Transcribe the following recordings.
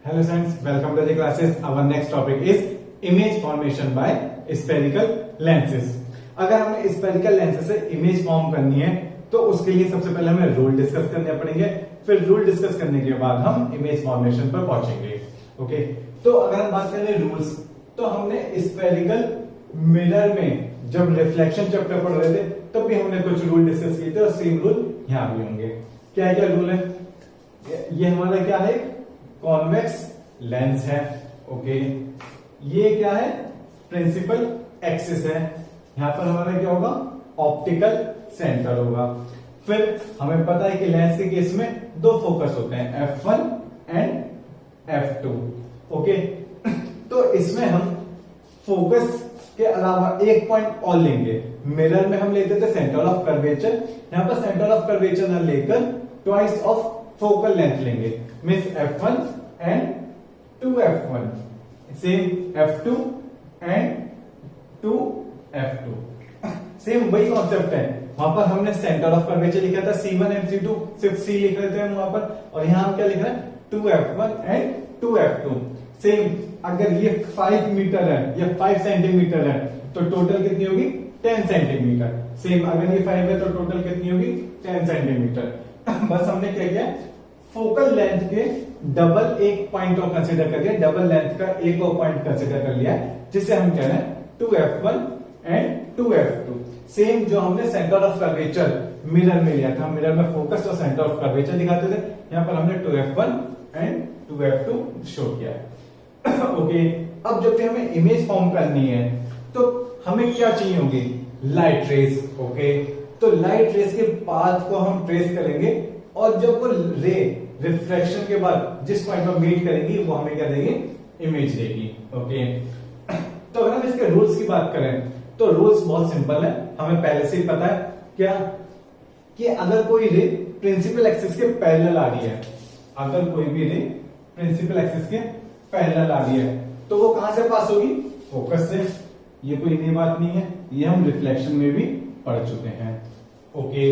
Hello friends, welcome to the classes. Our next topic is image formation by spherical lenses. अगर हमें spherical lenses से image form करनी है तो उसके लिए सबसे पहले हमें रूल डिस्कस करने पड़ेंगे, फिर रूल डिस्कस करने के बाद हम इमेज फॉर्मेशन पर पहुंचेंगे. ओके, तो अगर हम बात करें रूल्स, तो हमने स्फेरिकल मिरर में जब रिफ्लेक्शन चैप्टर पढ़ रहे थे तब भी हमने कुछ रूल डिस्कस किए थे और सेम रूल यहां भी होंगे. क्या क्या रूल है? ये हमारा क्या है? कॉन्वेक्स लेंस है. ओके, ये क्या है? प्रिंसिपल एक्सिस है. यहां पर हमारा क्या होगा? ऑप्टिकल सेंटर होगा. फिर हमें पता है कि लेंस के केस में दो फोकस होते हैं, F1 एंड F2. ओके, तो इसमें हम फोकस के अलावा एक पॉइंट और लेंगे. मिरर में हम लेते थे सेंटर ऑफ कर्वेचर, यहां पर सेंटर ऑफ कर्वेचर न लेकर ट्वाइस ऑफ फोकल लेंथ लेंगे. Means F1 and 2F1, same F2 and 2F2. Same वही कॉन्सेप्ट है. वहां पर हमने सेंटर ऑफ कर्वेचर लिखा था C1 एंड C2, सिर्फ C लिख रहे थे हम वहां पर, और यहां हम क्या लिख रहे हैं? 2F1 and 2F2. सेम, अगर ये 5 मीटर है, ये 5 सेंटीमीटर है, तो टोटल कितनी होगी? 10 सेंटीमीटर. सेम, अगर ये 5 है तो टोटल कितनी होगी? 10 सेंटीमीटर. बस हमने क्या किया? फोकल लेंथ के डबल एक पॉइंट को कंसीडर करके डबल लेंथ का एक और पॉइंट कंसीडर कर लिया, जिसे हम कह रहे हैं 2F1 एंड 2F2. सेम जो हमने सेंटर ऑफ कर्वेचर मिरर में लिया था, मिरर में फोकस और सेंटर ऑफ कर्वेचर दिखाते थे, यहां पर हमने 2F1 एंड 2F2 शो किया है. ओके, अब जब भी हमें इमेज फॉर्म करनी है तो हमें क्या चाहिए होगी? Light rays. ओके, तो लाइट रेज के पाथ को हम ट्रेस करेंगे और जब वो रे रिफ्लेक्शन के बाद जिस पॉइंट पर मीट करेंगी वो हमें क्या देगी? इमेज देगी. ओके, तो अगर हम इसके रूल्स की बात करें तो रूल्स बहुत सिंपल है, हमें पहले से ही पता है. क्या कि अगर कोई रे प्रिंसिपल एक्सिस के पैरेलल आ रही है, अगर कोई भी रे प्रिंसिपल एक्सिस के पैरेलल आ रही है तो वो कहां से पास होगी? फोकस से. ये कोई नई बात नहीं है, ये हम रिफ्लेक्शन में भी पढ़ चुके हैं. ओके,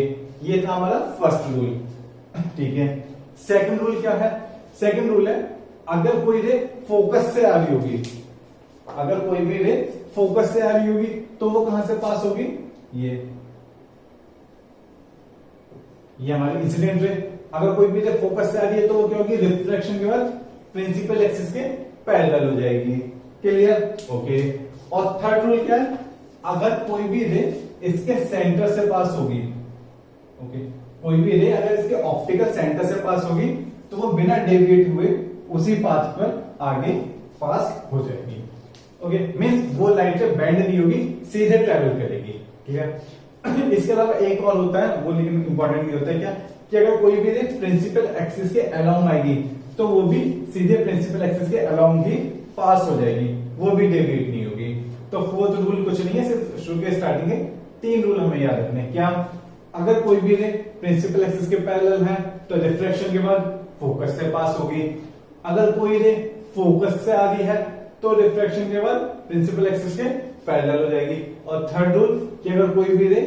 ये था हमारा फर्स्ट रूल. ठीक है, सेकंड रूल क्या है? सेकंड रूल है, अगर कोई रे फोकस से आ रही होगी, अगर कोई भी रे फोकस से आ रही होगी तो वो कहां से पास होगी? ये हमारी इंसिडेंट रे. अगर कोई भी रे फोकस से आ रही है तो वो क्या होगी? रिफ्लेक्शन के बाद प्रिंसिपल एक्सिस के पैरेलल हो जाएगी. क्लियर? ओके, और थर्ड रूल क्या है? अगर कोई भी रे इसके सेंटर से पास होगी, ओके, कोई भी रे अगर इसके ऑप्टिकल सेंटर से पास होगी तो वो बिना डेविएट हुए उसी पाथ पर आगे पास हो जाएगी. ओके, मींस वो लाइट से बेंड नहीं होगी, सीधे ट्रेवल करेगी. क्लियर? इसके अलावा एक और होता है, वो लेकिन इंपॉर्टेंट नहीं होता है. क्या कि अगर कोई भी रे प्रिंसिपल एक्सिस के अलोंग आएगी तो वो भी सीधे प्रिंसिपल एक्सिस के अलोंग ही पास हो जाएगी, वो भी डेविएट नहीं होगी. तो फोर्थ रूल कुछ नहीं है, सिर्फ शुरू के स्टार्टिंग के 3 रूल हमें याद रखने. क्या? अगर कोई भी रे प्रिंसिपल एक्सिस के पैरेलल है तो रिफ्लेक्शन के बाद फोकस से पास होगी. अगर कोई रे फोकस से आ रही है तो रिफ्लेक्शन के बाद प्रिंसिपल एक्सिस के पैरेलल हो जाएगी. और थर्ड रूल कि अगर कोई भी रे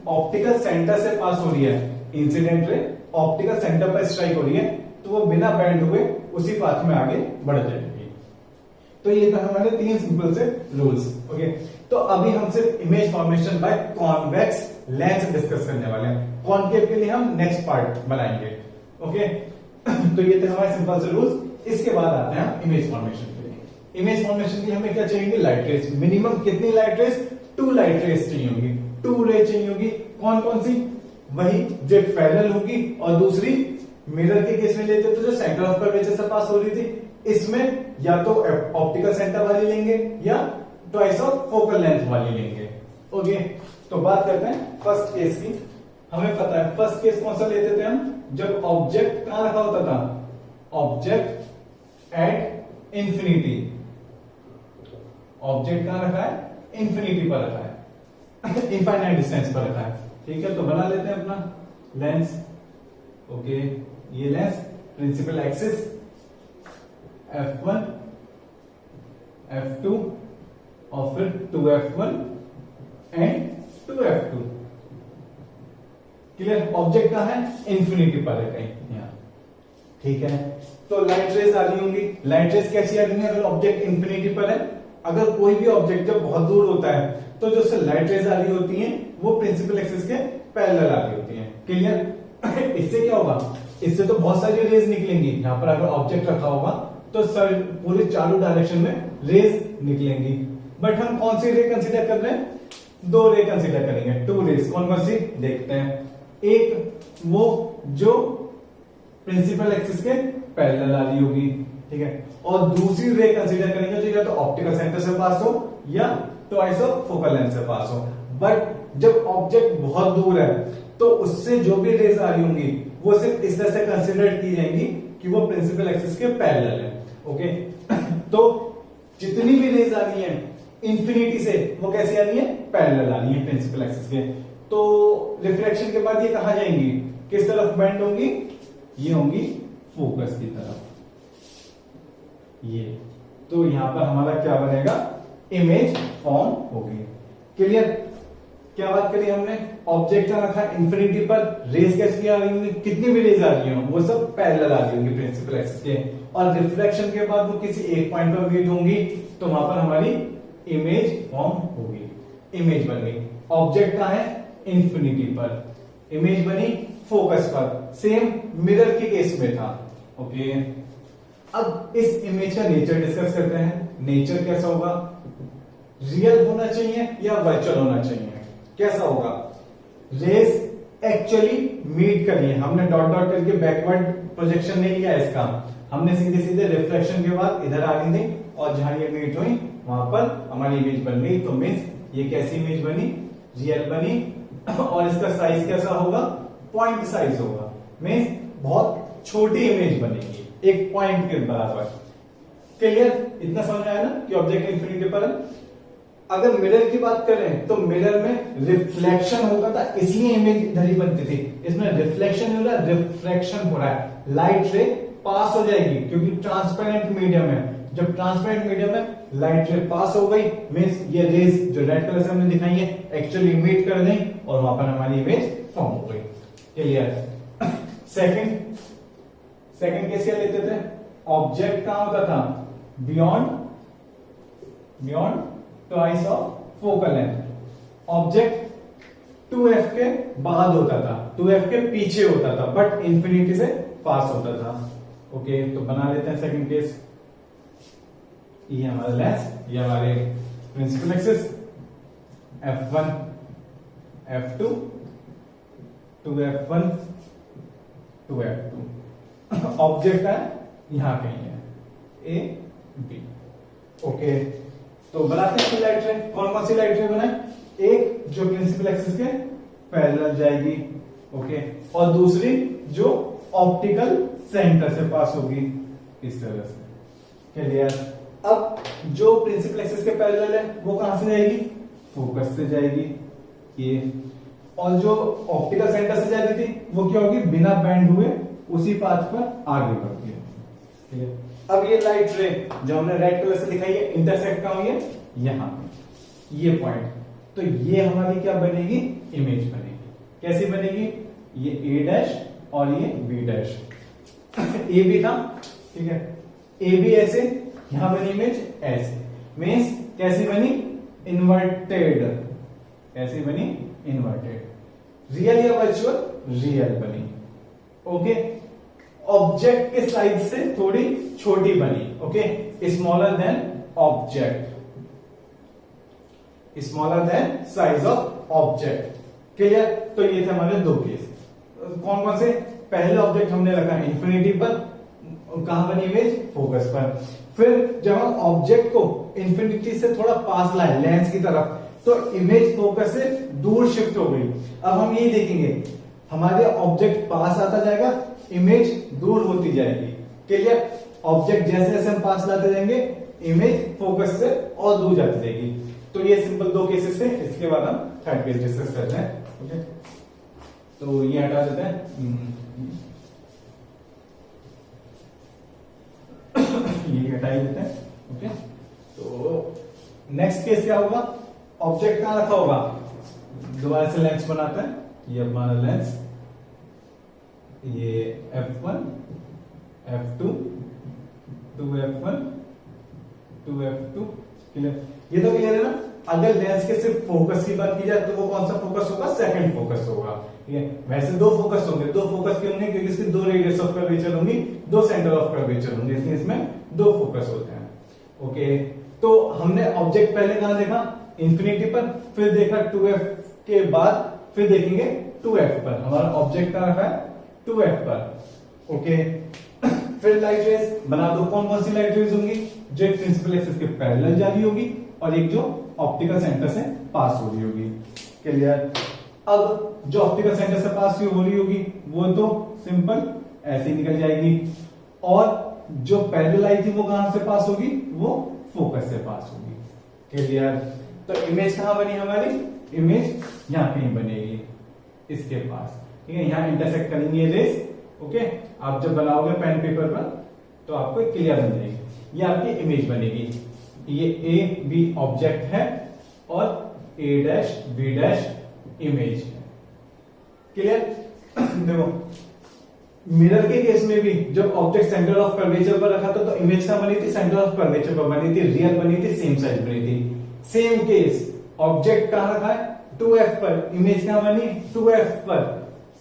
ऑप्टिकल सेंटर से पास हो रही है, इंसिडेंट रे ऑप्टिकल सेंटर पर स्ट्राइक हो रही है, तो वो बिना बेंड हुए उसी पाथ में आगे बढ़ जाएगी. तो ये था हमारे 3 सिंपल से रूल्स. ओके, तो अभी हम सिर्फ image formation by convex lens discuss करने वाले हैं. कॉन्केव के लिए हम नेक्स्ट पार्ट बनाएंगे. ओके, तो ये थे हमारे सिंपल से रूल्स. इसके बाद आते हैं इमेज फॉर्मेशन के लिए. इमेज फॉर्मेशन के लिए हमें क्या चाहिए? Light rays. मिनिमम कितनी लाइट रेस? 2 लाइट रेस चाहिए होगी. 2 रे चाहिए होगी. कौन कौन सी? वही जो पैरेलल होगी, और दूसरी मिरर के केस में लेते तो जो सेंटर ऑफ कर्वेचर से पास हो रही थी, इसमें या तो ऑप्टिकल सेंटर वाली लेंगे या ट्वाइस ऑफ फोकल लेंथ वाली लेंगे. ओके, तो बात करते हैं फर्स्ट केस की. हमें पता है फर्स्ट केस कौन सा लेते थे हम? जब ऑब्जेक्ट कहां रखा होता था? Object at infinity. ऑब्जेक्ट कहां रखा है? इंफिनिटी पर रखा है, इनफाइनाइट डिस्टेंस पर रखा है. ठीक है, तो बना लेते हैं अपना लेंस. ओके, ये lens principal axis F1 F2 और फिर 2F1 and 2F2. Clear? Object कहां है? इंफिनिटी पर है कहीं यहां. ठीक है, तो लाइट रेज आ रही होंगी। लाइट रेज कैसी आ रही है? अगर ऑब्जेक्ट इंफिनिटी पर है, अगर कोई भी ऑब्जेक्ट जब बहुत दूर होता है तो जो उससे लाइट रेज आ रही होती हैं वो प्रिंसिपल एक्सिस के पैरेलल आ रही होती हैं। क्लियर? इससे क्या होगा? इससे तो बहुत सारी रेज निकलेंगी। यहां पर अगर ऑब्जेक्ट रखा होगा तो सर पूरे चारों डायरेक्शन में रेज निकलेंगी। बट हम कौन सी रे कंसीडर कर रहे हैं? दो रे कंसीडर करेंगे, टू रेज। कौन कौन सी देखते हैं? एक वो जो प्रिंसिपल एक्सिस के पैरेलल आ रही होगी, ठीक है, और दूसरी रे कंसीडर करेंगे जो या तो ऑप्टिकल सेंटर से पास हो या ट्वाइस ऑफ फोकल लेंथ से पास हो। बट जब ऑब्जेक्ट बहुत दूर है तो उससे जो भी रेज आ रही होंगी वो सिर्फ इस तरह से कंसीडर की जाएंगी कि वो प्रिंसिपल एक्सिस के पैरेलल है। ओके तो जितनी भी रेज आ रही है इंफिनिटी से वो कैसी आ रही है? पैरेलल आ रही है प्रिंसिपल एक्सिस के। तो रिफ्लेक्शन के बाद ये कहां जाएंगी? किस तरफ बेंड होंगी? ये होंगी फोकस की तरफ। ये तो यहां पर हमारा क्या बनेगा? इमेज फॉर्म होगी। क्लियर? क्या बात करी हमने? ऑब्जेक्ट का रखा इंफिनिटी पर, रेज कैसी आ रही होंगी? कितनी भी रेज आ रही हो वो सब पैरेलल आ रही होंगी प्रिंसिपल एक्सिस के, और रिफ्लेक्शन के बाद वो किसी एक पॉइंट पर मीट होंगी तो वहां पर हमारी इमेज फॉर्म होगी, इमेज बन गई। ऑब्जेक्ट कहां है? इंफिनिटी पर, इमेज बनी फोकस पर। सेम मिरर के केस में था। ओके अब इस इमेज का नेचर डिस्कस करते हैं। नेचर कैसा होगा? रियल होना चाहिए या वर्चुअल होना चाहिए? कैसा होगा? रेज एक्चुअली मीट करनी है। हमने डॉट डॉट करके बैकवर्ड प्रोजेक्शन नहीं लिया इसका, हमने सीधे सीधे रिफ्लेक्शन के बाद इधर आ गई थी और जहां ये मीट हुई वहां पर हमारी इमेज बन गई। तो मीन्स ये कैसी इमेज बनी? रियल बनी। और इसका साइज कैसा होगा? पॉइंट साइज होगा। मीन्स बहुत छोटी इमेज बनेगी, एक पॉइंट के बराबर। क्लियर? इतना समझ आया ना कि ऑब्जेक्ट इंफिनिटी पर है। अगर मिरर की बात करें तो मिरर में रिफ्लेक्शन होगा था, इसलिए इमेज इधर ही बनती थी। इसमें रिफ्लेक्शन हो रहा है, रिफ्रैक्शन हो रहा है। लाइट रे पास हो जाएगी क्योंकि ट्रांसपेरेंट मीडियम है। जब ट्रांसपेरेंट मीडियम में लाइट रे पास हो गई मीन्स ये रेज जो रेड कलर से हमने दिखाई है एक्चुअली इमिट कर दें और वहां पर हमारी इमेज फॉर्म हो गई। क्लियर? सेकंड केस क्या लेते थे? ऑब्जेक्ट कहां होता था? Beyond twice of focal length. Object 2f के बाद होता था, 2f के पीछे होता था, बट इंफिनिटी से पास होता था। ओके तो बना लेते हैं सेकंड केस। ये हमारा लेंस, ये हमारे principal axis f1 f2 2f1 2f2। Object है यहां कहीं है ए बी। ओके तो बनाते हैं लाइट रे। कौन कौन सी लाइट रे बनाए? एक जो प्रिंसिपल एक्सिस के पैरेलल जाएगी, ओके, और दूसरी जो ऑप्टिकल सेंटर से पास होगी इस तरह से। क्लियर? अब जो प्रिंसिपल एक्सिस के पैरेलल है वो कहां से जाएगी? फोकस से जाएगी ये, और जो ऑप्टिकल सेंटर से जा रही थी वो क्या होगी? बिना बेंड हुए उसी पाथ पर आगे बढ़ती है। ठीक है? अब ये लाइट रे जो हमने रेड कलर से दिखाई है इंटरसेक्ट कहां हुई है? यहां पे, ये पॉइंट। तो ये हमारी क्या बनेगी? इमेज बनेगी। कैसी बनेगी? ये ए डैश और ये बी डैश। ए भी था, ठीक है, ए भी ऐसे, यहां बनी इमेज ऐसे। मीन्स कैसी बनी? इन्वर्टेड। कैसी बनी? इन्वर्टेड। रियल या वर्चुअल? रियल बनी। ओके ऑब्जेक्ट के साइज से थोड़ी छोटी बनी। Okay smaller than object, smaller than size of object. Clear? तो ये थे हमारे दो केस। कौन कौन से? पहले ऑब्जेक्ट हमने रखा इंफिनिटी पर, कहां बनी इमेज? फोकस पर। फिर जब हम ऑब्जेक्ट को इंफिनिटी से थोड़ा पास लाए लेंस की तरफ तो इमेज फोकस से दूर शिफ्ट हो गई। अब हम ये देखेंगे हमारे ऑब्जेक्ट पास आता जाएगा, इमेज दूर होती जाएगी। क्लियर? ऑब्जेक्ट जैसे जैसे हम पास लाते जाएंगे इमेज फोकस से और दूर जाती जाएगी। तो ये सिंपल दो केसेस है। इसके बाद हम थर्ड केस डिस्कस करते हैं। ओके तो ये हटा देते हैं, ये हटा ही देते हैं। ओके तो नेक्स्ट केस क्या होगा? ऑब्जेक्ट कहां रखा होगा? दोबारा से लेंस बनाते हैं। ये हमारा लेंस, ये f1 F2 2F1 2F2। Clear? ये तो क्लियर है ना। अगर लेंस के सिर्फ फोकस की बात की जाए तो वो कौन सा फोकस होगा? सेकंड फोकस होगा। ठीक है, वैसे दो फोकस होंगे। दो फोकस क्यों होंगे? क्योंकि इसकी दो रेडियस ऑफ कर्वेचर होंगी, दो सेंटर ऑफ कर्वेचर होंगे, इसलिए इसमें दो फोकस होते हैं। ओके, तो हमने ऑब्जेक्ट पहले कहां देखा? इंफिनिटी पर, फिर देखा 2F के बाद फिर देखेंगे 2F पर। हमारा ऑब्जेक्ट कहां रखा है? 2F पर। ओके, फिर लाइट रेज बना दो। कौन कौन सी लाइट रेज होंगी? जो एक प्रिंसिपल एक्सिस के पैरेलल जा रही होगी और एक जो ऑप्टिकल सेंटर से पास हो रही होगी। क्लियर? अब जो ऑप्टिकल सेंटर से पास हो रही होगी वो तो सिंपल ऐसे ही निकल जाएगी, और जो पैरेलल आई थी वो कहां से पास होगी? वो फोकस से पास होगी। क्लियर? तो इमेज कहां बनी हमारी? इमेज यहां कहीं बनेगी, इसके पास। ठीक है, यहां इंटरसेक्ट करेंगे रेज। ओके, आप जब बनाओगे पेन पेपर पर तो आपको क्लियर बन जाएगी। ये आपकी इमेज बनेगी। ये ए बी ऑब्जेक्ट है और ए डैश बी डैश इमेज है। क्लियर? देखो, मिरर के केस में भी जब ऑब्जेक्ट सेंटर ऑफ कर्वेचर पर रखा था तो इमेज कहां बनी थी? सेंटर ऑफ कर्वेचर पर बनी थी, रियल बनी थी, सेम साइज बनी थी। सेम केस, ऑब्जेक्ट कहां रखा है? 2F पर, इमेज कहां बनी? 2F पर,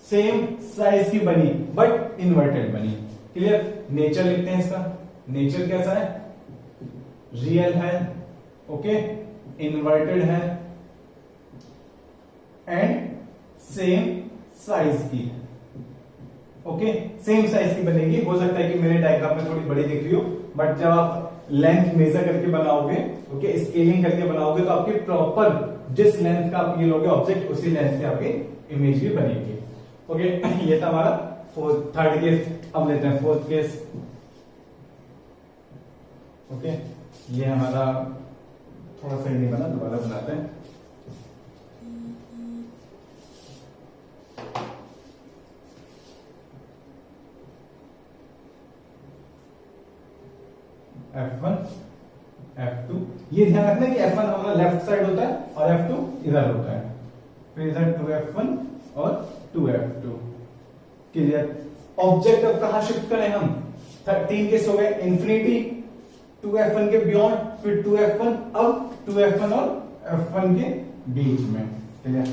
सेम साइज की बनी बट इन्वर्टेड बनी। क्लियर? नेचर लिखते हैं इसका। नेचर कैसा है? रियल है, ओके, इन्वर्टेड है एंड सेम साइज की है। ओके, सेम साइज की बनेगी। हो सकता है कि मेरे डायग्राम में थोड़ी बड़ी दिख रही हो, बट जब आप लेंथ मेजर करके बनाओगे, ओके, स्केलिंग करके बनाओगे तो आपकी प्रॉपर जिस लेंथ का आप ये लोगे ऑब्जेक्ट उसी लेंथ की आपकी इमेज भी बनेगी। ओके, ये था हमारा थर्ड केस। अब लेते हैं फोर्थ केस। ओके, ये हमारा थोड़ा सही नहीं बना, दोबारा बनाते हैं। F1 F2, ये ध्यान रखना कि F1 हमारा लेफ्ट साइड होता है और F2 इधर होता है। फिर इधर 2F1 और 2F2। क्लियर? ऑब्जेक्ट अब कहां शिफ्ट करें हम? 13 केस हो गए। इंफिनिटी, 2F1 के बियॉन्ड, फिर 2F1, अब 2F1 और F1 के बीच में। क्लियर?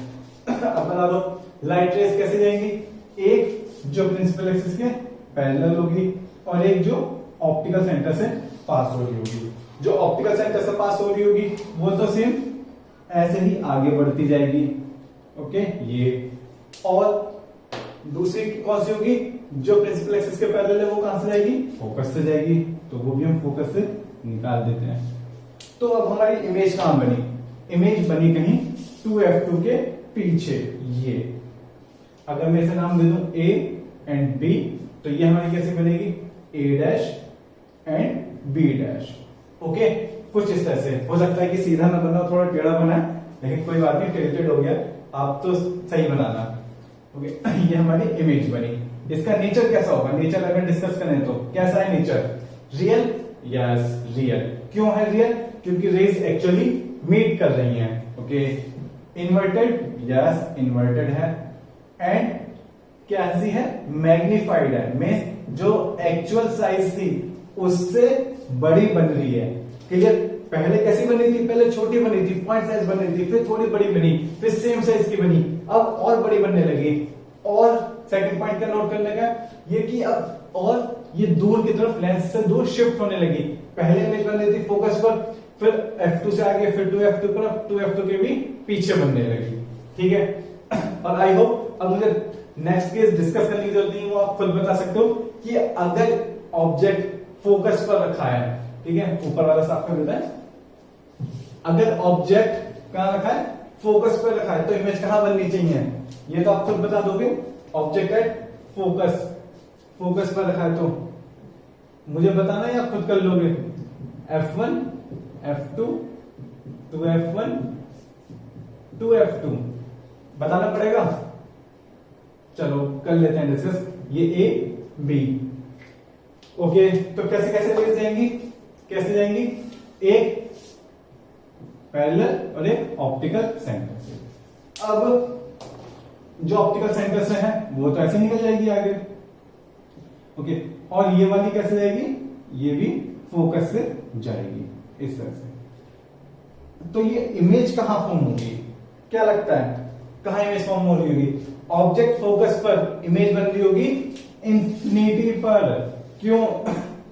अब बना दो लाइट रेज कैसे जाएंगी? एक जो प्रिंसिपल एक्सिस के पैरेलल होगी और एक जो ऑप्टिकल सेंटर से पास हो रही होगी। जो ऑप्टिकल सेंटर से पास हो रही होगी वो तो सेम ऐसे ही आगे बढ़ती जाएगी। ओके, ये, और दूसरी कौन सी होगी? जो प्रिंसिपल एक्सिस के पैरेलल है वो कहां से जाएगी? फोकस से जाएगी, तो वो भी हम फोकस से निकाल देते हैं। तो अब हमारी इमेज कहां बनी? इमेज बनी कहीं 2F2 के पीछे। ये अगर मैं इसे नाम दे दूं A एंड B, तो ये हमारी कैसे बनेगी? A dash and B dash. Okay, कुछ इस तरह से। हो सकता है कि सीधा ना बना, थोड़ा टेढ़ा बना है, लेकिन कोई बात नहीं, टिल्टेड हो गया, आप तो सही बनाना। ओके, ये हमारी इमेज बनी। इसका नेचर कैसा होगा? नेचर अगर डिस्कस करें तो कैसा है नेचर? रियल? Yes, real. क्यों है रियल? क्योंकि रेज एक्चुअली मीट कर रही हैं। Okay, inverted? यस, इन्वर्टेड है। एंड कैसी है? मैग्निफाइड है। में जो एक्चुअल साइज थी उससे बड़ी बन रही है। क्लियर? पहले कैसी बनी थी? पहले छोटी बनी थी, पॉइंट साइज बनी थी, फिर थोड़ी बड़ी बनी, फिर सेम साइज की बनी, अब और बड़ी बनने लगी। और सेकंड पॉइंट क्या नोट करने का? ये कि अब और ये दूर की तरफ लेंस से दूर शिफ्ट होने लगी। पहले इमेज बन रही थी फोकस पर, फिर F2 से आगे, फिर 2F2 पर, 2F2 के भी पीछे बनने लगी। ठीक है? और आई होप अब मुझे नेक्स्ट केस डिस्कस करने की जरूरत नहीं, वो आप खुद बता सकते हो कि अगर ऑब्जेक्ट फोकस पर रखा है, ठीक है, ऊपर वाला साफ कर देता है। अगर ऑब्जेक्ट कहां रखा है? फोकस पर रखा है, तो इमेज कहां बननी चाहिए? ये तो आप खुद बता दोगे। ऑब्जेक्ट एट फोकस, फोकस पर रखा है, तो मुझे बताना या खुद कर लोगे? F1 F2 2F1 2F2 बताना पड़ेगा। चलो कर लेते हैं डिस्कस। ये A B। ओके, तो कैसे कैसे ले जाएंगी? कैसे जाएंगी? एक पैरेलल और एक ऑप्टिकल सेंटर से। अब जो ऑप्टिकल सेंटर से है वो तो ऐसे निकल जाएगी आगे। ओके, और ये वाली कैसे जाएगी, ये भी फोकस से जाएगी इस तरह से। तो ये इमेज कहां फॉर्म होगी, क्या लगता है कहां इमेज फॉर्म हो रही होगी? ऑब्जेक्ट फोकस पर इमेज बन रही होगी इंफिनिटी पर। क्यों,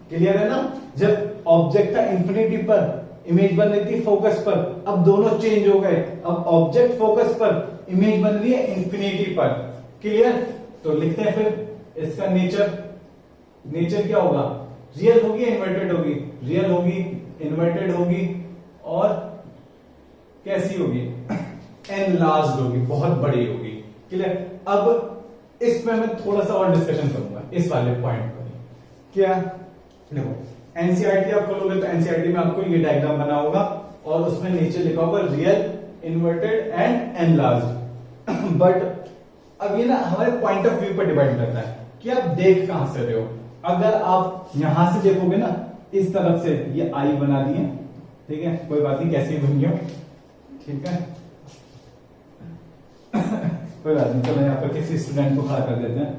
क्लियर है ना? जब ऑब्जेक्ट था इंफिनिटी पर, इमेज बन रही थी फोकस पर, अब दोनों चेंज हो गए, अब ऑब्जेक्ट फोकस पर, इमेज बन रही है इंफिनिटी पर। क्लियर? तो लिखते हैं फिर इसका नेचर। नेचर क्या होगा, रियल होगी इन्वर्टेड होगी? रियल होगी, इन्वर्टेड होगी और कैसी होगी, एनलार्ज्ड होगी, बहुत बड़ी होगी। क्लियर? अब इसमें मैं थोड़ा सा और डिस्कशन करूंगा इस वाले पॉइंट पर। क्या, देखो एनसीईआरटी आप खोलोगे तो एनसीईआरटी में आपको ये डायग्राम बना होगा और उसमें नीचे लिखा होगा real, inverted and enlarged. But अब ये ना हमारे पॉइंट ऑफ व्यू पर डिपेंड करता है कि आप देख कहां से रहे हो। अगर आप यहां से देखोगे ना, इस तरफ से ये आई बना दिए, ठीक है, कोई बात नहीं, कैसी बन गई, ठीक है। कोई बात नहीं, चलो यहाँ पर किसी स्टूडेंट को खड़ा कर देते हैं,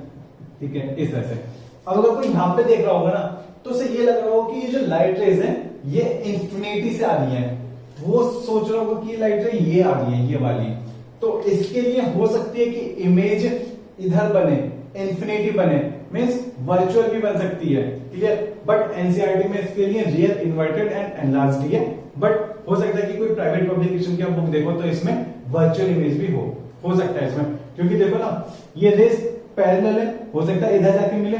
ठीक है, इस तरह से। अब अगर कोई यहाँ पे देख रहा होगा ना, तो उसे ये लग रहा होगा कि ये जो लाइट रेज है ये इंफिनिटी से आ रही है, वो सोच रहा होगा कि ये लाइट रे ये आ रही है, ये वाली। तो इसके लिए हो सकती है कि इमेज इधर बने, इंफिनिटी बने, मीन्स वर्चुअल भी बन सकती है। क्लियर? बट एनसीईआरटी में इसके लिए रियल, इन्वर्टेड एंड एनलार्ज्ड है। बट हो सकता है कि कोई प्राइवेट पब्लिकेशन की आप बुक देखो तो इसमें वर्चुअल इमेज भी हो सकता है इसमें, क्योंकि देखो ना ये रेस पैरेलल है, हो सकता है इधर जाके मिले,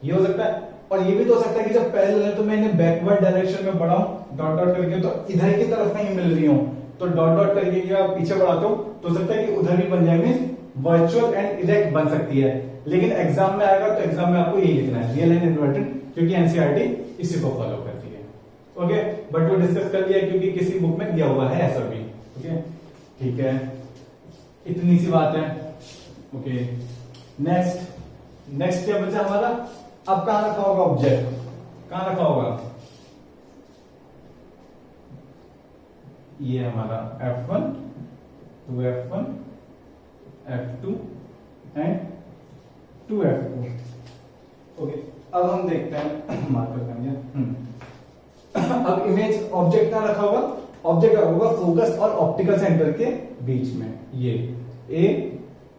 ये हो सकता है। और ये भी तो हो सकता है कि जब पैरेलल है तो मैं इन्हें बैकवर्ड डायरेक्शन में बढ़ाऊं डॉट डॉट करके, तो इधर की तरफ कहीं मिल रही हूं, तो डॉट डॉट करके या पीछे बढ़ाता हूं तो हो सकता है कि उधर भी बन जाए, मींस वर्चुअल एंड इरेक्ट बन सकती है। लेकिन एग्जाम में आएगा तो एग्जाम में आपको यही लिखना है, रियल एंड इन्वर्टेड, क्योंकि एनसीईआरटी इसी को फॉलो करती है। ओके, बट वो डिस्कस कर लिया क्योंकि किसी बुक में दिया हुआ है ऐसा भी। ओके, ठीक है, इतनी सी बात है। ओके, नेक्स्ट क्या बचा हमारा? अब कहां रखा होगा ऑब्जेक्ट, कहां रखा होगा? ये हमारा F1, 2F1, F2 and 2F2। Okay, अब हम देखते हैं, मार्कर करेंगे। अब इमेज ऑब्जेक्ट कहां रखा होगा? ऑब्जेक्ट रखा होगा फोकस और ऑप्टिकल सेंटर के बीच में, ये A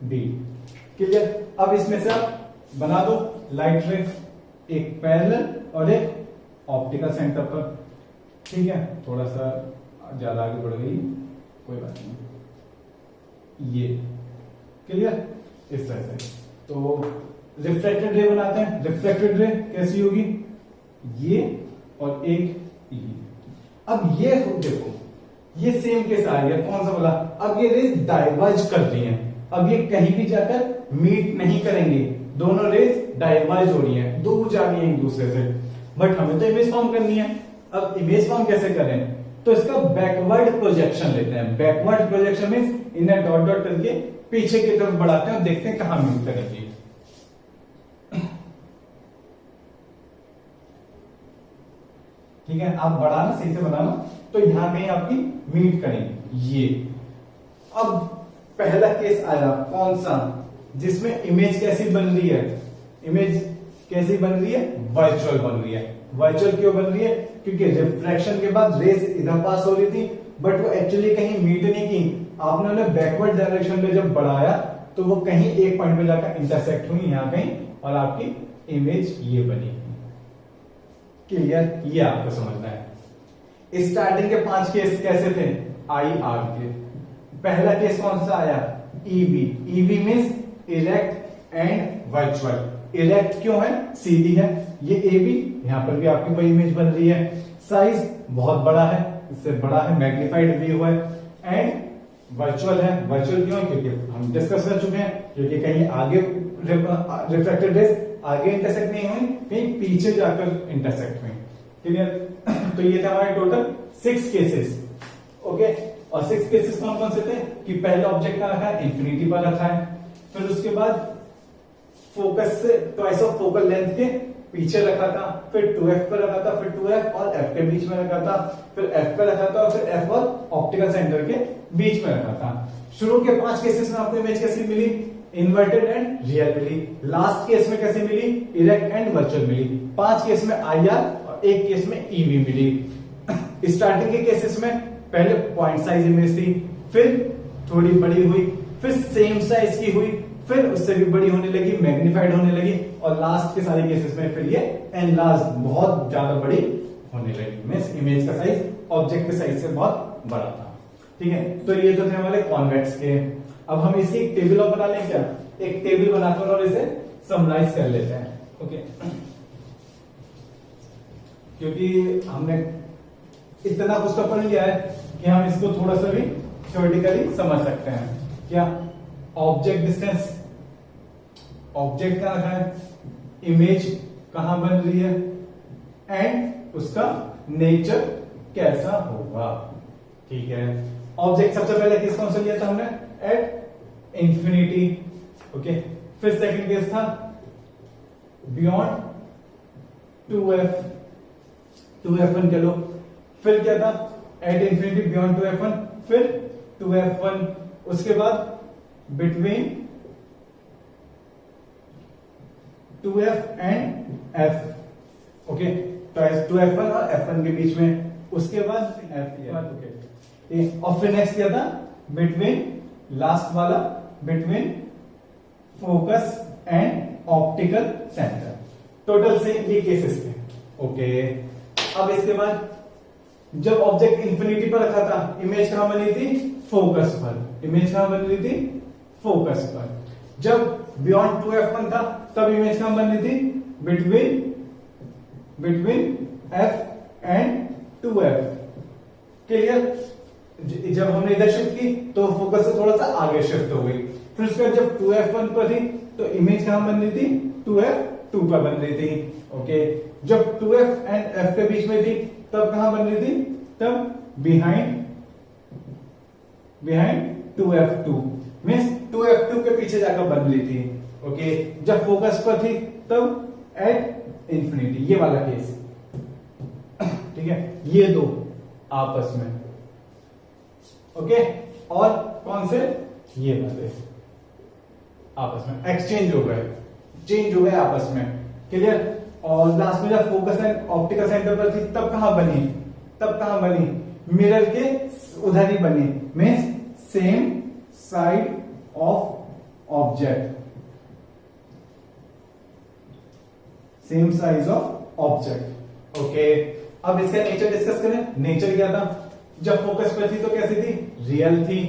B। क्लियर? अब इसमें से आप बना दो लाइट रे, एक पैरेलल और एक ऑप्टिकल सेंटर पर। ठीक है, थोड़ा सा ज्यादा आगे बढ़ गई, कोई बात नहीं। ये क्लियर? इस तरह से तो रिफ्लेक्टेड रे बनाते हैं। रिफ्लेक्टेड रे कैसी होगी? ये और एक ये। अब ये देखो, ये सेम केस आ गया, कौन सा बोला? अब ये रेज डाइवर्ज कर रही हैं, अब ये कहीं भी जाकर मीट नहीं करेंगे, दोनों रेज डाइवर्ज हो रही हैं, दूर जा रही हैं एक दूसरे से। बट हमें तो इमेज फॉर्म करनी है। अब इमेज फॉर्म कैसे करें? तो इसका बैकवर्ड प्रोजेक्शन लेते हैं। बैकवर्ड प्रोजेक्शन मींस इन्हें डॉट डॉट करके पीछे की तरफ बढ़ाते हैं और देखते हैं कहां मीट करेंगे। ठीक है, आप बढ़ाना, सही से बनाना, तो यहां कहीं आपकी मीट करेंगे ये। अब पहला केस आया कौन सा? जिसमें इमेज कैसी बन रही है? इमेज कैसी बन रही है? वर्चुअल बन रही है। वर्चुअल क्यों बन रही है? क्योंकि रिफ्रैक्शन के बाद रेस इधर पास हो रही थी, बट वो एक्चुअली कहीं मीट नहीं की। आपने उन्हें बैकवर्ड डायरेक्शन में जब बढ़ाया तो वो कहीं एक पॉइंट में जाकर इंटरसेक्ट हुई यहां कहीं, और आपकी इमेज ये बनी। क्लियर? ये आपको समझना है। स्टार्टिंग के 5 केस कैसे थे? आई आर के। पहला केस कौन सा आया? EV. EV means erect and virtual. Erect क्यों है? सीधी है। ये ए बी, यहां पर भी आपकी कोई इमेज बन रही है। साइज बहुत बड़ा है, इससे बड़ा है, मैग्नीफाइड व्यू है। एंड वर्चुअल है। वर्चुअल क्यों है? क्योंकि हम डिस्कस कर चुके हैं, क्योंकि कहीं आगे रिफ्लेक्टेड रेज आगे इंटरसेक्ट नहीं हुई, कहीं पीछे जाकर इंटरसेक्ट हुई। क्लियर? तो ये थे हमारे टोटल 6 केसेस। ओके, और 6 केसेस कौन कौन से थे? कि पहला ऑब्जेक्ट कहां रखा है? इंफिनिटी पर रखा है। फिर उसके बाद फोकस से ट्वाइस ऑफ फोकल लेंथ के पीछे रखा था, फिर 2f पर रखा था, फिर 2f और f के बीच में रखा था, फिर f पर रखा था, और फिर f और ऑप्टिकल सेंटर के बीच में रखा था। शुरू के 5 केसेस में आपको इमेज कैसी मिली? इन्वर्टेड एंड रियल मिली, लास्ट केस में कैसे मिली, इरेक्ट एंड वर्चुअल मिली, 5 केस में IR और 1 केस में EV मिली। स्टार्टिंग के केसेस में पहले पॉइंट साइज इमेज थी, फिर थोड़ी बड़ी हुई, फिर सेम साइज की हुई, फिर उससे भी बड़ी होने लगी, मैग्नीफाइड होने लगी, और लास्ट के सारे केसेस में फिर ये एनलार्ज, बहुत ज्यादा बड़ी होने लगी। मींस इमेज का साइज ऑब्जेक्ट के साइज से बहुत बड़ा था। ठीक है, तो ये तो थे हमारे कॉन्वेक्स के। अब हम इसकी एक टेबल बना लें क्या, एक टेबल बनाकर और इसे समराइज कर लेते हैं। ओके, क्योंकि हमने इतना कुछ तो पढ़ लिया है कि हम इसको थोड़ा सा भी थ्योरेटिकली समझ सकते हैं। क्या, ऑब्जेक्ट डिस्टेंस, ऑब्जेक्ट कहां रखा है, इमेज कहां बन रही है, एंड उसका नेचर कैसा होगा। ठीक है, ऑब्जेक्ट सबसे पहले किस कौन सा लिया था हमने, एट इंफिनिटी। ओके, फिर सेकंड केस था बियॉन्ड 2f, 2f1 कह लो। फिर क्या था, एट इंफिनिटी बियॉन्ड 2f1, फिर 2f1, उसके बाद between 2f and f। Okay, तो 2f1 और f1 के बीच में, उसके बाद f1। ओके, और फिर नेक्स्ट क्या था, बिटवीन, लास्ट वाला between focus and optical centre. Total से ये केसेस थे। ओके, अब इसके बाद जब ऑब्जेक्ट इंफिनिटी पर रखा था, इमेज कहां बनी थी, फोकस पर। इमेज कहां बन रही थी, फोकस पर। जब बियॉन्ड 2f1 था, तब इमेज कहां बन रही थी, between f and 2f। Clear, जब हमने इधर शिफ्ट की तो फोकस से थोड़ा सा आगे शिफ्ट हो गई। फिर उसके बाद जब 2f1 पर थी तो इमेज कहां बन रही थी, 2f2 पर बन रही थी। ओके, जब 2f एंड f के बीच में थी तब कहां बन रही थी, तब बिहाइंड 2f2, मींस 2f2 के पीछे जाकर बन रही थी। ओके, जब फोकस पर थी तब एट इंफिनिटी, ये वाला केस। ठीक है, ये दो आपस में। ओके, और कौन से, ये वाले आपस में एक्सचेंज हो गए, चेंज हो गए आपस में। क्लियर, और लास्ट में जब फोकस एंड ऑप्टिकल सेंटर पर थी तब कहां बनी, मिरर के उधर ही बनी, means same side of object, same size of object. Okay, अब इसका नेचर डिस्कस करें। नेचर क्या था, जब फोकस पर थी तो कैसी थी, रियल थी,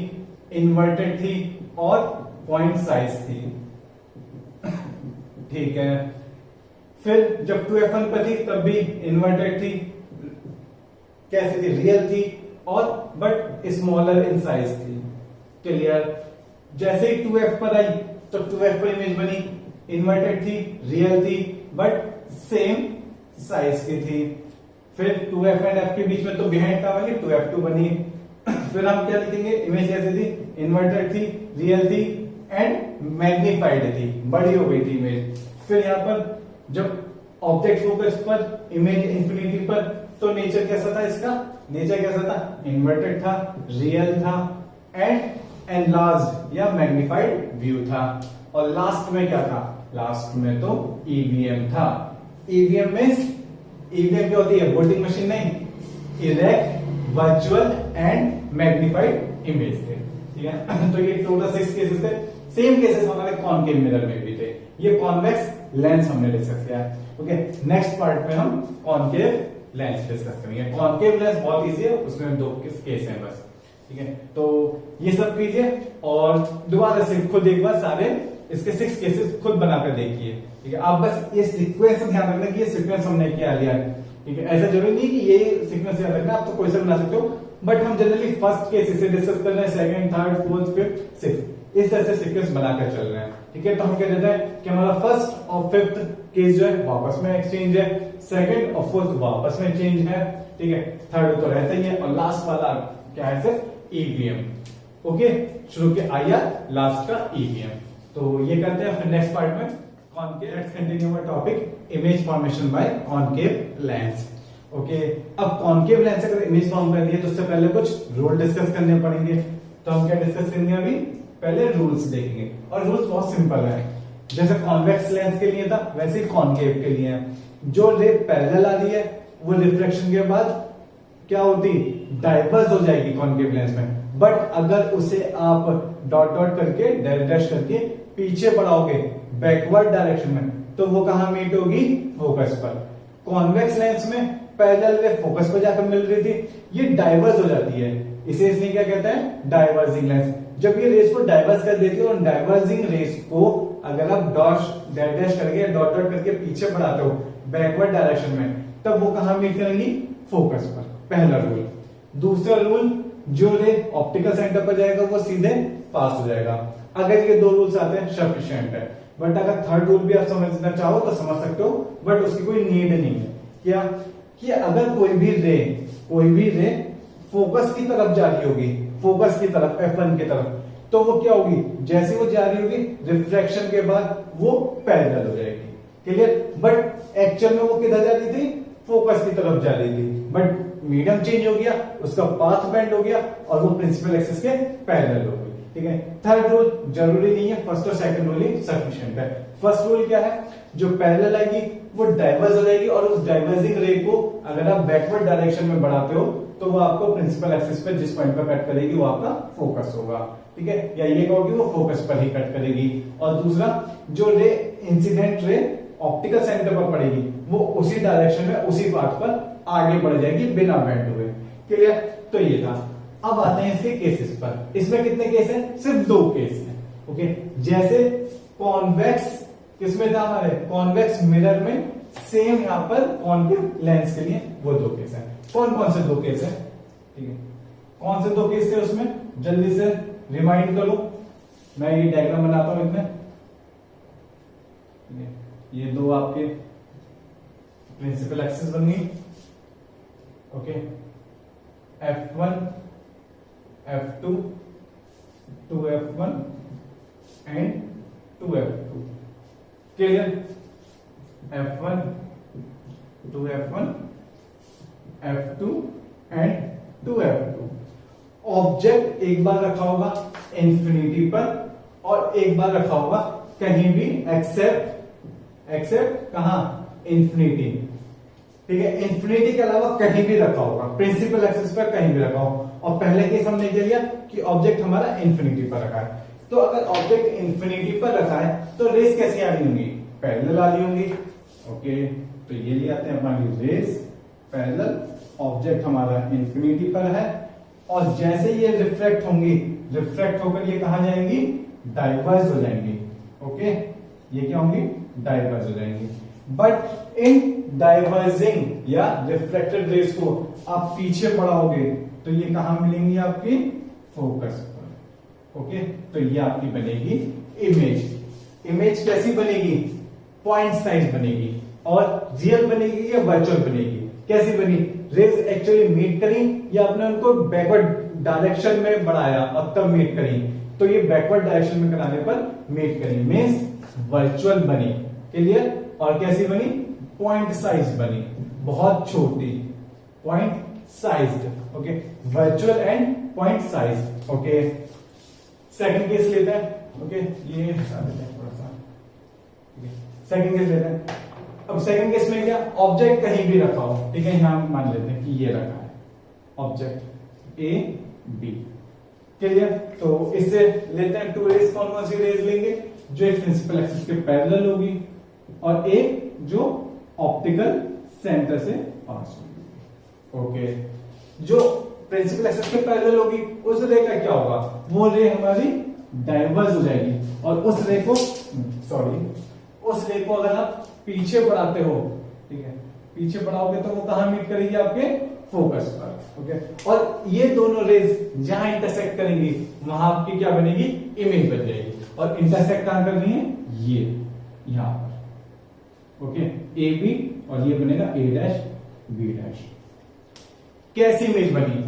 इन्वर्टेड थी और पॉइंट साइज थी। ठीक है, फिर जब 2f1 पर थी तब भी इन्वर्टेड थी, कैसी थी, रियल थी और बट स्मॉलर इन साइज थी। क्लियर, जैसे ही 2f पर आई तो 2f पर इमेज बनी, इन्वर्टेड थी, रियल थी बट सेम साइज की थी। फिर 2f एंड f के बीच में तो बिहाइंड का बनी, 2f2 बनी। फिर हम क्या लिखेंगे, इमेज कैसी थी, इन्वर्टेड थी, रियल थी एंड मैग्नीफाइड थी, बड़ी हो गई थी इमेज। फिर यहां पर जब ऑब्जेक्ट फोकस पर, इमेज इंफिनिटी पर, तो नेचर कैसा था इसका, नेचर कैसा था, इन्वर्टेड था, रियल था एंड एनलार्ज्ड या मैग्नीफाइड व्यू था। और लास्ट में क्या था, लास्ट में तो ईवीएम था। ईवीएम मींस, ईवीएम क्या होती है, वोटिंग मशीन नहीं, erect, virtual and magnified image थे। ठीक है, तो ये टोटल 6 केसेस थे। सेम केसेस हमारे कॉनकेव मिरर में भी थे। ये कॉन्वेक्स लेंस हमने डिस्कस किया है। ओके, नेक्स्ट पार्ट में हम कॉनकेव लेंस डिस्कस करेंगे। कॉनकेव लेंस बहुत इजी है, उसमें 2 केस हैं बस। ठीक है, तो ये सब कीजिए और दोबारा से खुद एक बार सारे इसके 6 केसेस खुद बनाकर देखिए। ठीक है, आप बस ये सीक्वेंस ध्यान रखना कि ये सीक्वेंस हमने किया लिया है। ठीक है, ऐसा जरूरी नहीं कि ये सीक्वेंस याद रखना, आप तो कोई सा बना सकते हो, बट हम जनरली फर्स्ट केस इसे डिस्कस कर रहे हैं, second, third, fourth, fifth, sixth, इस तरह से सीक्वेंस बनाकर चल रहे हैं। ठीक है, तो हम कह देते हैं कि हमारा फर्स्ट और फिफ्थ केस जो है वापस में एक्सचेंज है, सेकंड और फोर्थ वापस में चेंज है। ठीक है, थर्ड तो रहता ही है और लास्ट वाला क्या है, सिर्फ ईवीएम। ओके, शुरू के आईआर, लास्ट का ईवीएम। तो ये करते हैं, फिर नेक्स्ट पार्ट में concave. Let's continue our topic, image formation by concave lens. Okay, अब कॉनकेव लेंस अगर इमेज फॉर्म करनी है तो उससे पहले कुछ रूल डिस्कस करने पड़ेंगे। तो हम क्या डिस्कस करेंगे अभी, पहले रूल्स देखेंगे और रूल्स बहुत सिंपल है। जैसे कॉन्वेक्स लेंस के लिए था वैसे ही कॉनकेव के लिए है। जो रे पैरेलल आ रही है वो रिफ्लेक्शन के बाद क्या होती, डाइवर्स हो जाएगी कॉनकेव लेंस में। बट अगर उसे आप डॉट डॉट करके डैश डैश करके पीछे बढ़ाओगे बैकवर्ड डायरेक्शन में तो वो कहां मीट होगी, फोकस पर। कॉन्वेक्स लेंस में पैरेलल रे फोकस पर जाकर मिल रही थी, ये डाइवर्स हो जाती है, इसे इसलिए क्या कहते हैं, डाइवर्जिंग लेंस। जब ये रेस को डाइवर्स कर देती है और डाइवर्जिंग रेस को अगर आप डॉट डैश करके डॉट डॉट करके पीछे बढ़ाते हो बैकवर्ड डायरेक्शन में तब वो कहां मीट करेंगी, फोकस पर। पहला रूल। दूसरा रूल, जो रे ऑप्टिकल सेंटर पर जाएगा वो सीधे पास हो जाएगा। अगर ये दो रूल्स आते हैं सफिशिएंट है। बट अगर थर्ड रूल भी आप समझना चाहो तो समझ सकते हो, बट उसकी कोई नीड नहीं है। क्या कि अगर कोई भी रे फोकस की तरफ जा रही होगी, फोकस की तरफ F1 की तरफ, तो वो क्या होगी, जैसे वो जा रही होगी रिफ्रैक्शन के बाद वो पैरेलल हो जाएगी। क्लियर। बट एक्चुअल में वो किधर जा रही थी, फोकस की तरफ जा रही थी, बट मीडियम चेंज हो गया, उसका पाथ बेंड हो गया और वो प्रिंसिपल एक्सिस के पैरेलल हो गई। ठीक है। थर्ड रूल जरूरी नहीं है, फर्स्ट और सेकंड रूल ही सफिशिएंट है। फर्स्ट रूल क्या है, जो पैरेलल आएगी वो डाइवर्स हो जाएगी और उस डाइवर्जिंग रे को अगर आप बैकवर्ड डायरेक्शन में बढ़ाते हो तो वो आपको प्रिंसिपल एक्सिस पे जिस पॉइंट पर कट करेगी वो आपका फोकस होगा। ठीक है, या ये कहोगे वो फोकस पर ही कट करेगी। और दूसरा, जो ray incident ray optical centre पर पड़ेगी वो उसी डायरेक्शन में उसी पाथ पर आगे बढ़ जाएगी बिना बेंड हुए। क्लियर। तो ये था। अब आते हैं इसके केसेस पर। इसमें कितने केस हैं, सिर्फ 2 केस हैं। ओके। जैसे कॉन्वेक्स किसमें था, हमारे कॉन्वेक्स मिरर में, सेम यहां पर कॉनकेव लेंस के लिए वो 2 केस हैं। कौन कौन से 2 केस हैं, ठीक है, कौन से 2 केस थे उसमें, जल्दी से रिमाइंड करो। मैं ये डायग्राम बनाता हूं इसमें। ये 2 आपके प्रिंसिपल एक्सिस बन गई। Okay, F1 F2 2F1 and 2F2। Clear. F1 2F1 F2 and 2F2। Object एक बार रखा होगा इंफिनिटी पर और एक बार रखा होगा कहीं भी एक्सेप्ट कहां, इंफिनिटी। ठीक है, इंफिनिटी के अलावा कहीं भी रखा होगा, प्रिंसिपल एक्सिस पर कहीं भी रखा हो। और पहले केस हमने क्या लिया कि ऑब्जेक्ट हमारा इंफिनिटी पर रखा है। तो अगर ऑब्जेक्ट इंफिनिटी पर रखा है तो रेस कैसी आ रही होंगी, पैरेलल आ रही होंगी। ओके, तो ये ले आते हैं हमारी रेस पैरेलल, ऑब्जेक्ट हमारा इंफिनिटी पर है और जैसे ये रिफ्लेक्ट होंगी, रिफ्लेक्ट होकर ये कहां जाएंगी, डाइवर्स हो जाएंगी। ओके, ये क्या होंगी, डाइवर्स हो जाएंगी। बट इन डाइवर्जिंग या रिफ्लेक्टेड रेस को आप पीछे बढ़ाओगे तो ये कहां मिलेंगी, आपकी फोकस पर। ओके, तो ये आपकी बनेगी इमेज। इमेज कैसी बनेगी, पॉइंट साइज बनेगी। और रियल बनेगी या वर्चुअल बनेगी, कैसी बनी, रेज एक्चुअली मीट करी या आपने उनको बैकवर्ड डायरेक्शन में बढ़ाया और तब मीट करी, तो ये बैकवर्ड डायरेक्शन में कराने पर मीट करी, मीन्स वर्चुअल बनी। क्लियर। और कैसी बनी, पॉइंट साइज बनी, बहुत छोटी, point sized. Okay, virtual and point size. Okay, second case लेते हैं। ओके, ये थोड़ा सा सेकंड केस लेते हैं। अब सेकंड केस में क्या, ऑब्जेक्ट कहीं भी रखा हो। ठीक है, यहां मान लेते हैं कि ये रखा है ऑब्जेक्ट A B। क्लियर। तो इससे लेते हैं 2 रेज। कौन कौन सी रेज लेंगे, जो एक प्रिंसिपल एक्सिस के पैरेलल होगी और एक जो ऑप्टिकल सेंटर से पास होगी। ओके, जो प्रिंसिपल एक्सिस के पैरेलल होगी उस रे का क्या होगा, वो रे हमारी डाइवर्स हो जाएगी और उस रे को अगर आप पीछे बढ़ाते हो, ठीक है, पीछे बढ़ाओगे तो वो कहां मीट करेगी, आपके फोकस पर। ओके, और ये दोनों रेज जहां इंटरसेक्ट करेंगी वहां आपकी क्या बनेगी, इमेज बन जाएगी। और इंटरसेक्ट कहां करनी है, ये यहां पर। ओके, ए बी और ये बनेगा A डैश B डैश। कैसी इमेज बनी,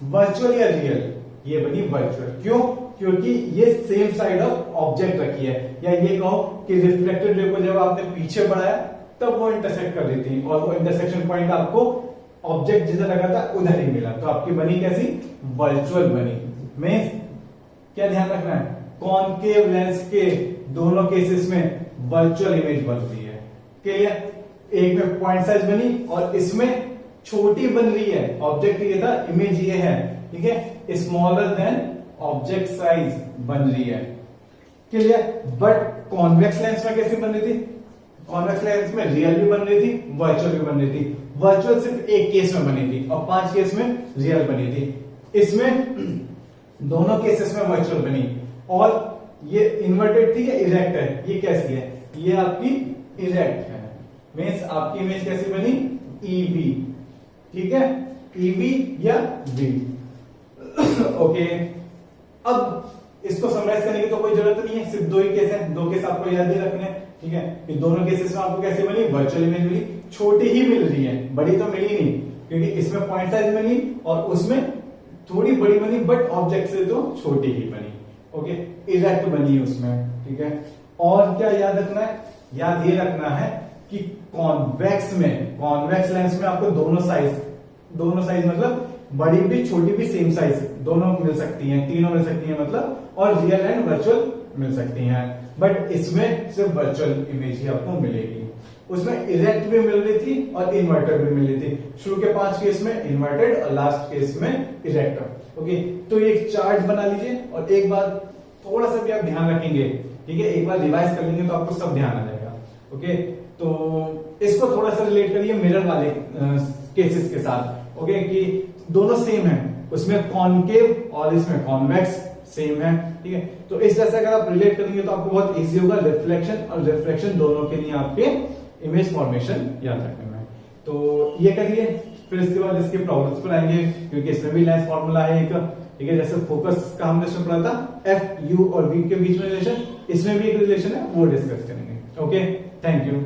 वर्चुअल या रियल, ये बनी वर्चुअल। क्यों, क्योंकि ये सेम साइड ऑफ ऑब्जेक्ट रखी है, या ये कहो कि रिफ्लेक्टेड रे को जब आपने पीछे बढ़ाया तब वो इंटरसेक्ट कर रही थी और वो इंटरसेक्शन पॉइंट आपको ऑब्जेक्ट जिधर लगा था उधर ही मिला, तो आपकी बनी कैसी, वर्चुअल बनी। मींस क्या ध्यान रखना है, कॉनकेव लेंस के दोनों केसेस में वर्चुअल इमेज बन रही है। क्लियर? एक में पॉइंट साइज बनी और इसमें छोटी बन रही है। ऑब्जेक्ट ये था, इमेज ये है, ठीक है, स्मॉलर देन ऑब्जेक्ट साइज बन रही है। क्लियर? बट कॉन्वेक्स लेंस में कैसे बन रही थी? कॉन्वेक्स लेंस में रियल भी बन रही थी, वर्चुअल भी बन रही थी। वर्चुअल सिर्फ एक केस में बनी थी और 5 केस में रियल बनी थी। इसमें दोनों केसेस में वर्चुअल बनी और ये इन्वर्टेड थी या इरेक्ट है? ये कैसी है? ये आपकी इरेक्ट है। मीन्स आपकी इमेज कैसी बनी? ईवी। ठीक है, ईवी या वी। ओके, अब इसको समराइज करने की तो कोई जरूरत नहीं है, सिर्फ 2 ही केस है, 2 केस आपको याद ही रखने हैं। ठीक है, कि दोनों केसेस में आपको कैसे बनी? वर्चुअल इमेज मिली। छोटी ही मिल रही है, बड़ी तो मिली नहीं, क्योंकि इसमें पॉइंट साइज बनी और उसमें थोड़ी बड़ी बनी, बट ऑब्जेक्ट से तो छोटी ही बनी। ओके, इरेक्ट बनी उसमें। ठीक है, और क्या याद रखना है? याद ये रखना है कि कॉन्वेक्स लेंस में आपको दोनों साइज मतलब बड़ी भी छोटी भी सेम साइज दोनों मिल सकती हैं, तीनों मिल सकती हैं मतलब, और रियल एंड वर्चुअल मिल सकती हैं। बट इसमें सिर्फ वर्चुअल इमेज ही आपको मिलेगी। उसमें इरेक्ट भी मिल रही थी और इन्वर्टेड भी मिल रही थी। शुरू के 5 केस में इन्वर्टेड और लास्ट केस में इरेक्ट। ओके, तो ये एक चार्ट बना लीजिए और एक बार थोड़ा सा भी आप ध्यान रखेंगे, ठीक है, एक बार रिवाइज कर लेंगे तो आपको सब ध्यान आ जाएगा। ओके, तो इसको थोड़ा सा रिलेट करिए मिरर वाले केसेस के साथ। ओके, कि दोनों सेम है, उसमें कॉनकेव और इसमें कॉन्वेक्स सेम है। ठीक है, तो इस तरह से अगर आप रिलेट करेंगे तो आपको बहुत इजी होगा रिफ्लेक्शन और रिफ्रैक्शन दोनों के लिए आपके इमेज फॉर्मेशन याद रखने में। तो ये करिए, फिर इसके बाद इसके प्रॉब्लम्स पर आएंगे, क्योंकि इसमें भी लेंस फॉर्मूला है एक। ठीक है, जैसे फोकस का हमने इसमें पढ़ा था, एफ यू और वी के बीच में रिलेशन, इसमें भी एक रिलेशन है, वो डिस्कस करेंगे। Okay, thank you.